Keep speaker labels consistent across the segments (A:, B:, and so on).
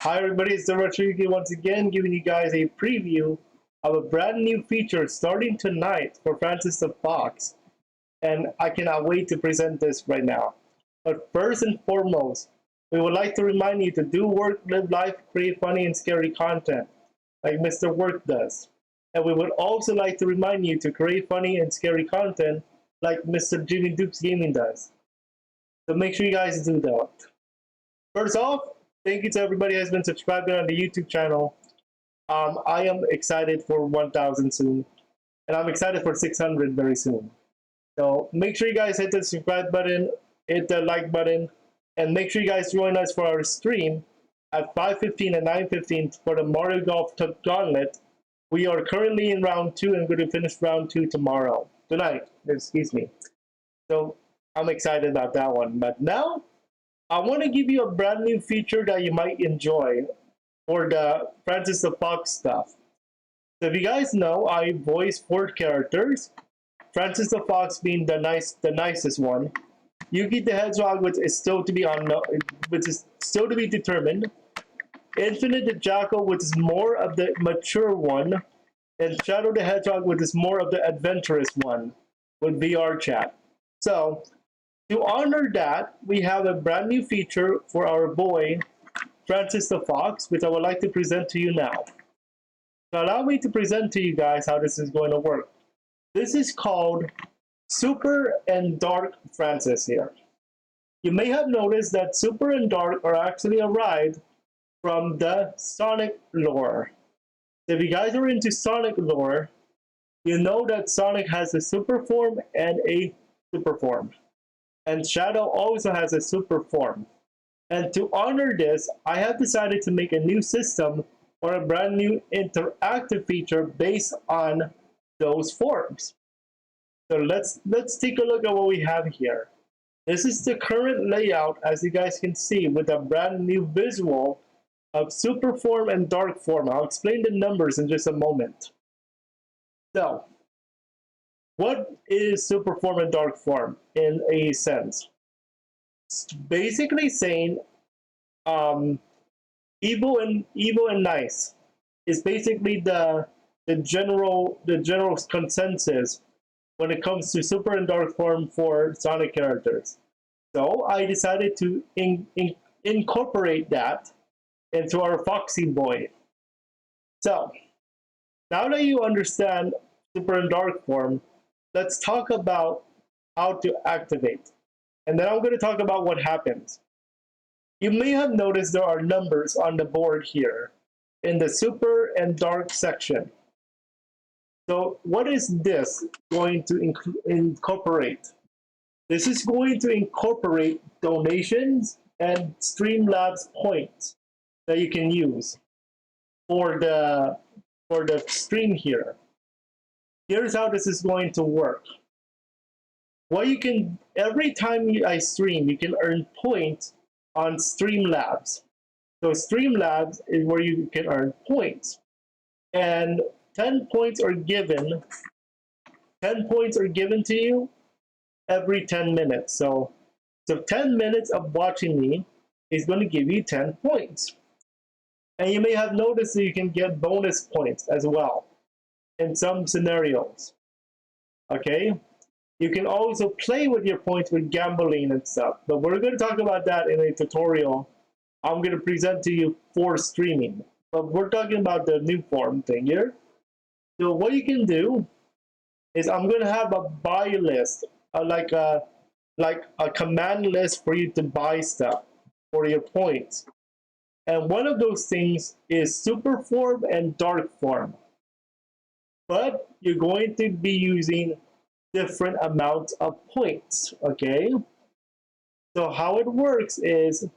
A: Hi everybody, it's Rodrigo once again giving you guys a preview of a brand new feature starting tonight for Francis the Fox, and I cannot wait to present this right now. But first and foremost, we would like to remind you to do work, live life, create funny and scary content like Mr. Work does. And we would also like to remind you to create funny and scary content like Mr. Jimmy Dukes Gaming does. So make sure you guys do that. First off, thank you to everybody who has been subscribing on the YouTube channel. I am excited for 1,000 soon, and I'm excited for 600 very soon. So make sure you guys hit the subscribe button, hit the like button, and make sure you guys join us for our stream at 5:15 and 9:15 for the Mario Golf Gauntlet. We are currently in round 2 and going to finish round 2 tonight, excuse me. So I'm excited about that one. But now I want to give you a brand new feature that you might enjoy for the Francis the Fox stuff. So if you guys know, I voice 4 characters. Francis the Fox being the nicest one. Yuki the Hedgehog, which is still to be determined. Infinite the Jackal, which is more of the mature one, and Shadow the Hedgehog, which is more of the adventurous one with VR chat. So to honor that, we have a brand new feature for our boy Francis the Fox, which I would like to present to you now. So allow me to present to you guys how this is going to work. This is called Super and Dark Francis here. You may have noticed that Super and Dark are actually arrived from the Sonic lore. So if you guys are into Sonic lore, you know that Sonic has a super form and a super form. And Shadow also has a super form. And to honor this, I have decided to make a new system or a brand new interactive feature based on those forms. So let's take a look at what we have here. This is the current layout, as you guys can see, with a brand new visual of super form and dark form. I'll explain the numbers in just a moment. So, what is super form and dark form in a sense? It's basically saying um, evil and nice is basically the general consensus when it comes to super and dark form for Sonic characters. So I decided to incorporate that into our Foxy boy. So now that you understand super and dark form, let's talk about how to activate. And then I'm going to talk about what happens. You may have noticed there are numbers on the board here in the super and dark section. So what is this going to incorporate? This is going to incorporate donations and Streamlabs points that you can use for the stream here. Here's how this is going to work. What you can every time I stream, you can earn points on Streamlabs. So Streamlabs is where you can earn points. And 10 points are given. 10 points are given to you every 10 minutes. So 10 minutes of watching me is going to give you 10 points. And you may have noticed that you can get bonus points as well in some scenarios. Okay? You can also play with your points with gambling and stuff. But we're going to talk about that in a tutorial I'm going to present to you for streaming. But we're talking about the new form thing here. So what you can do is I'm going to have a buy list, like a command list for you to buy stuff for your points. And one of those things is super form and dark form. But you're going to be using different amounts of points, okay? So how it works is,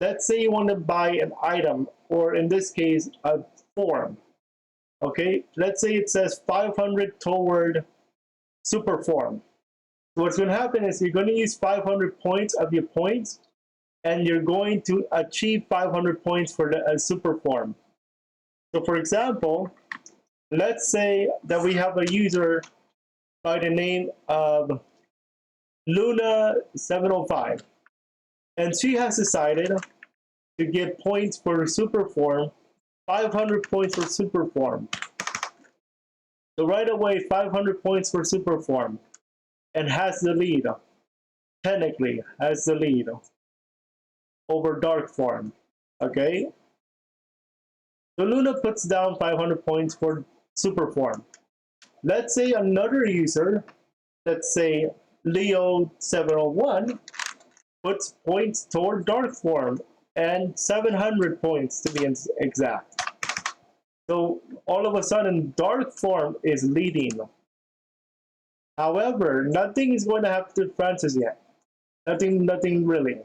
A: let's say you want to buy an item, or in this case, a form. Okay, let's say it says 500 toward super form. So what's going to happen is you're going to use 500 points of your points, and you're going to achieve 500 points for the super form. So for example, let's say that we have a user by the name of Luna705, and she has decided to get points for super form, 500 points for super form. So right away, 500 points for super form, and has the lead. Technically, has the lead over dark form. Okay. So Luna puts down 500 points for super form. Let's say another user, let's say Leo701, puts points toward dark form and 700 points to be exact. So all of a sudden, dark form is leading. However, nothing is going to happen to Francis yet. Nothing really.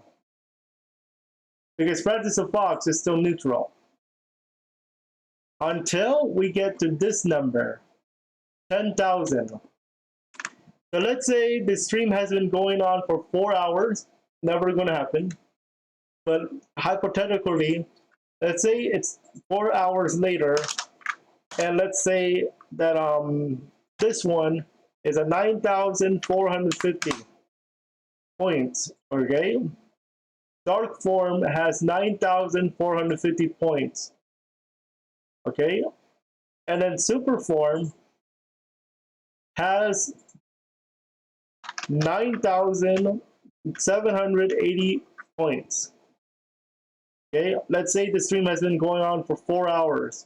A: Because Francis the Fox is still neutral. Until we get to this number, 10,000. So let's say the stream has been going on for 4 hours. Never going to happen. But hypothetically, let's say it's 4 hours later, and let's say that this one is a 9,450 points. Okay, dark form has 9,450 points. Okay, and then super form has 9,780 points. Okay, let's say the stream has been going on for 4 hours.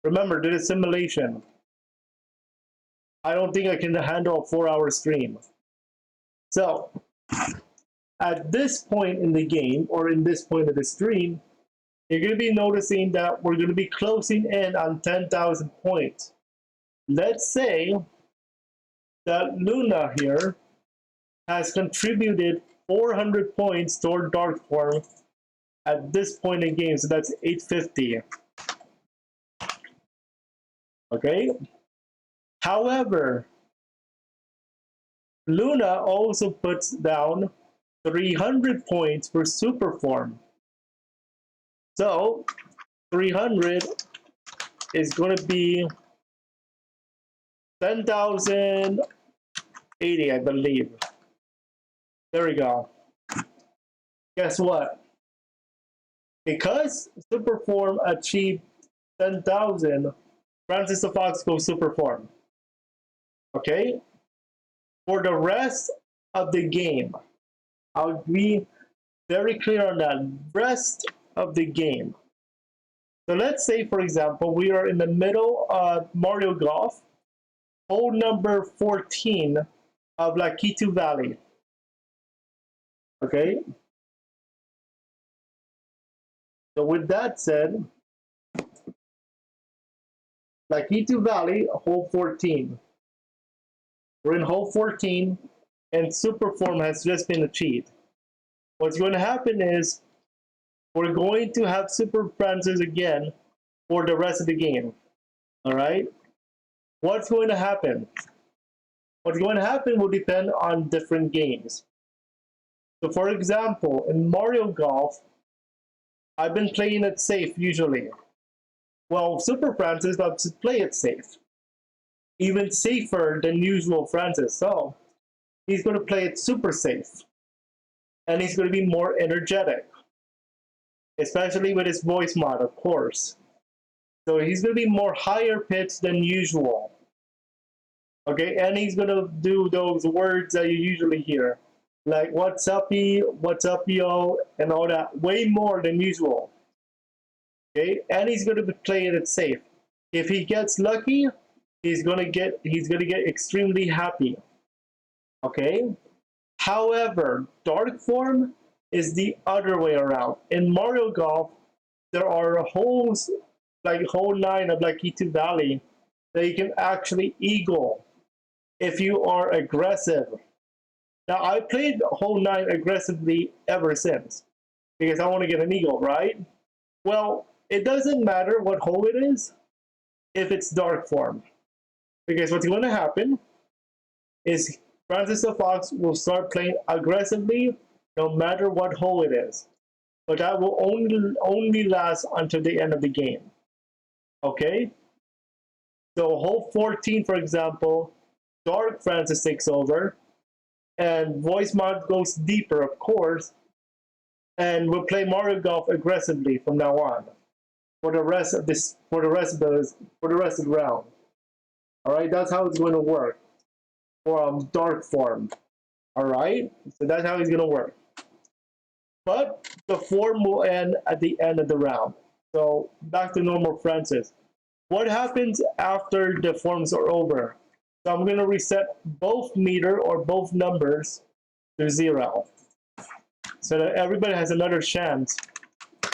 A: Remember, did a simulation. I don't think I can handle a 4-hour stream. So, at this point in the game, or in this point of the stream, you're going to be noticing that we're going to be closing in on 10,000 points. Let's say that Luna here has contributed 400 points toward dark form at this point in the game, so that's 850. Okay? However, Luna also puts down 300 points for super form. So 300 is going to be 10,080, I believe. There we go. Guess what? Because super form achieved 10,000, Francis the Fox goes super form. Okay? For the rest of the game, I'll be very clear on that. Rest of the game. So let's say, for example, we are in the middle of Mario Golf, hole number 14 of Lakitu Valley. Okay? So with that said, Lakitu Valley, hole 14. We're in hole 14, and super form has just been achieved. What's going to happen is we're going to have super Francis again for the rest of the game. All right? What's going to happen? What's going to happen will depend on different games. So for example, in Mario Golf, I've been playing it safe usually. Well, Super Francis loves to play it safe. Even safer than usual Francis. So he's going to play it super safe. And he's going to be more energetic. Especially with his voice mod, of course. So he's going to be more higher pitched than usual. Okay, and he's going to do those words that you usually hear. Like, what's up, yo, and all that. Way more than usual. Okay, and he's going to be playing it safe. If he gets lucky, he's going to get extremely happy. Okay? However, dark form is the other way around. In Mario Golf, there are holes like hole 9 of Lakitu Valley that you can actually eagle if you are aggressive. Now, I played hole 9 aggressively ever since because I want to get an eagle, right? Well, it doesn't matter what hole it is if it's dark form. Because what's going to happen is Francis the Fox will start playing aggressively no matter what hole it is. But that will only last until the end of the game. Okay? So hole 14, for example, Dark Francis takes over, and voice mod goes deeper, of course, and we'll play Mario Golf aggressively from now on for the rest of this, for the rest of the round. All right, that's how it's going to work for dark form. All right, so that's how it's going to work. But the form will end at the end of the round. So back to normal Francis. What happens after the forms are over? So I'm going to reset both meter or both numbers to 0 so that everybody has another chance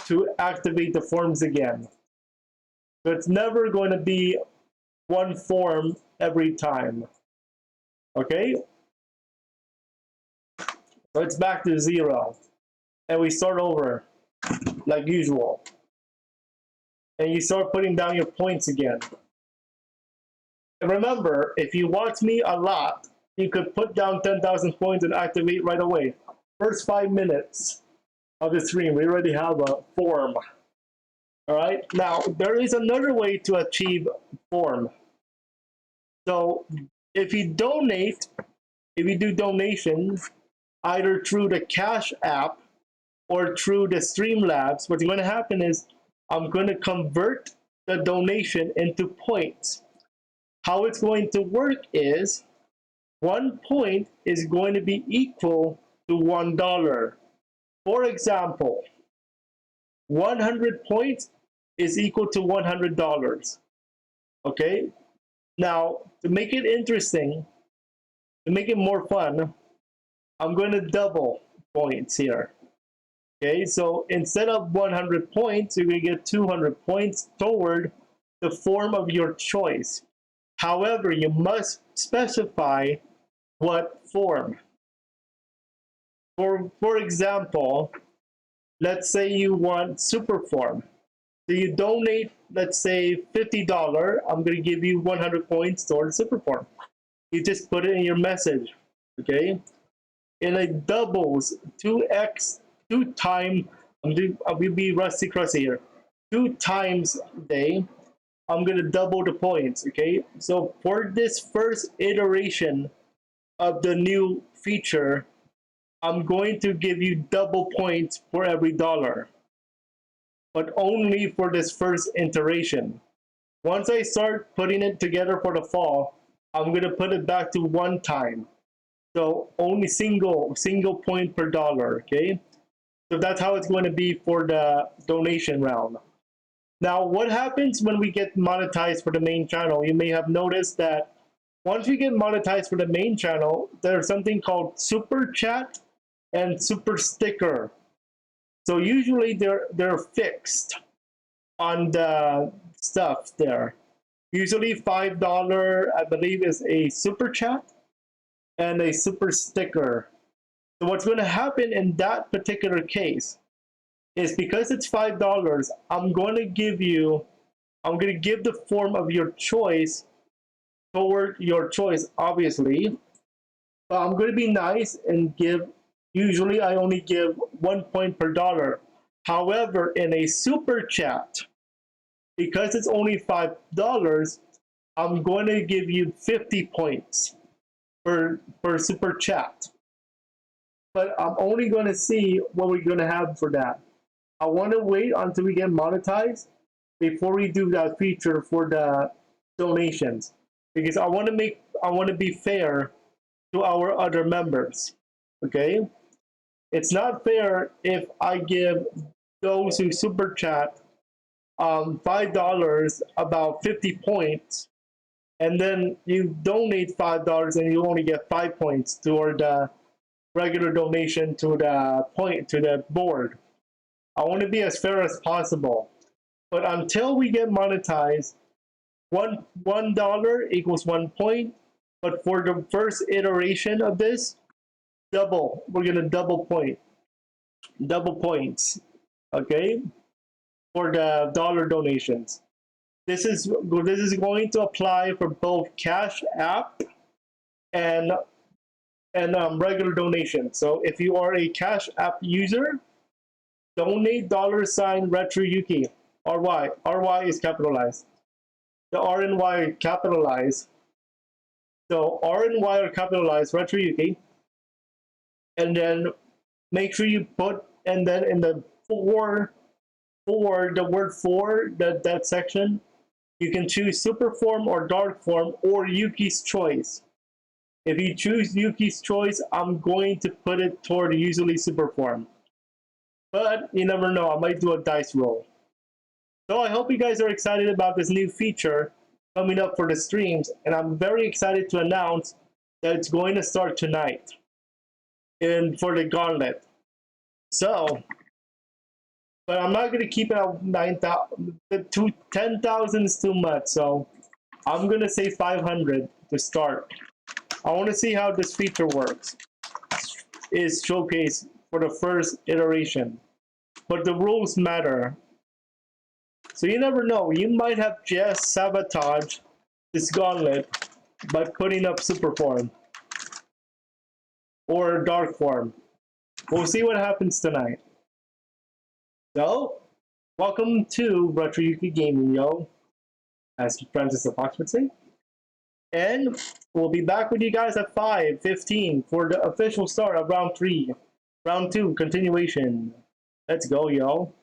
A: to activate the forms again. So it's never going to be one form every time. Okay? So it's back to 0. And we start over like usual. And you start putting down your points again. And remember, if you watch me a lot, you could put down 10,000 points and activate right away. First 5 minutes of the stream, we already have a form. All right, now there is another way to achieve form. So if you donate, if you do donations, either through the Cash app or through the Streamlabs, what's going to happen is I'm going to convert the donation into points. How it's going to work is 1 point is going to be equal to $1. For example, 100 points is equal to $100. Okay? Now, to make it interesting, to make it more fun, I'm going to double points here. Okay, so instead of 100 points, you're going to get 200 points toward the form of your choice. However, you must specify what form. For example, let's say you want super form. So you donate, let's say $50, I'm going to give you 100 points toward super form. You just put it in your message, okay? And it doubles 2x, 2 times, I will be rusty crusty here, 2 times a day, I'm going to double the points, okay? So for this first iteration of the new feature, I'm going to give you double points for every dollar, but only for this first iteration. Once I start putting it together for the fall, I'm going to put it back to 1 time. So only single point per dollar, okay? So that's how it's going to be for the donation round. Now, what happens when we get monetized for the main channel? You may have noticed that once we get monetized for the main channel, there's something called Super Chat and Super Sticker. So usually they're fixed on the stuff there. Usually $5, I believe, is a Super Chat and a Super Sticker. So what's going to happen in that particular case is because it's $5, I'm going to give the form of your choice toward your choice, obviously. But I'm going to be nice and usually I only give 1 point per dollar. However, in a super chat, because it's only $5, I'm going to give you 50 points per super chat. But I'm only going to see what we're going to have for that. I want to wait until we get monetized before we do that feature for the donations, because I want to be fair to our other members. Okay, it's not fair if I give those who super chat $5 about 50 points, and then you donate $5 and you only get 5 points toward the regular donation to the board. I want to be as fair as possible. But until we get monetized, $1 equals 1 point. But for the first iteration of this, we're gonna double points, okay, for the dollar donations. This is going to apply for both Cash App and regular donations. So if you are a Cash App user, donate $RetroYuki. RY is capitalized. The R and Y are capitalized. So R and Y are capitalized, RetroYuki. And then make sure you put and then in the the word for, that section, you can choose super form or dark form or Yuki's choice. If you choose Yuki's choice, I'm going to put it toward usually super form. But you never know, I might do a dice roll. So I hope you guys are excited about this new feature coming up for the streams, and I'm very excited to announce that it's going to start tonight and for the gauntlet. So, but I'm not going to keep it at 9,000. 10,000 is too much, so I'm going to say 500 to start. I want to see how this feature works. Is showcased for the first iteration, but the rules matter. So you never know, you might have just sabotaged this gauntlet by putting up super form or dark form. We'll see what happens tonight. So, welcome to Retro Yuki Gaming, yo, as Francis the Fox would say. And we'll be back with you guys at 5:15 for the official start of round 3. Round 2 continuation. Let's go, yo.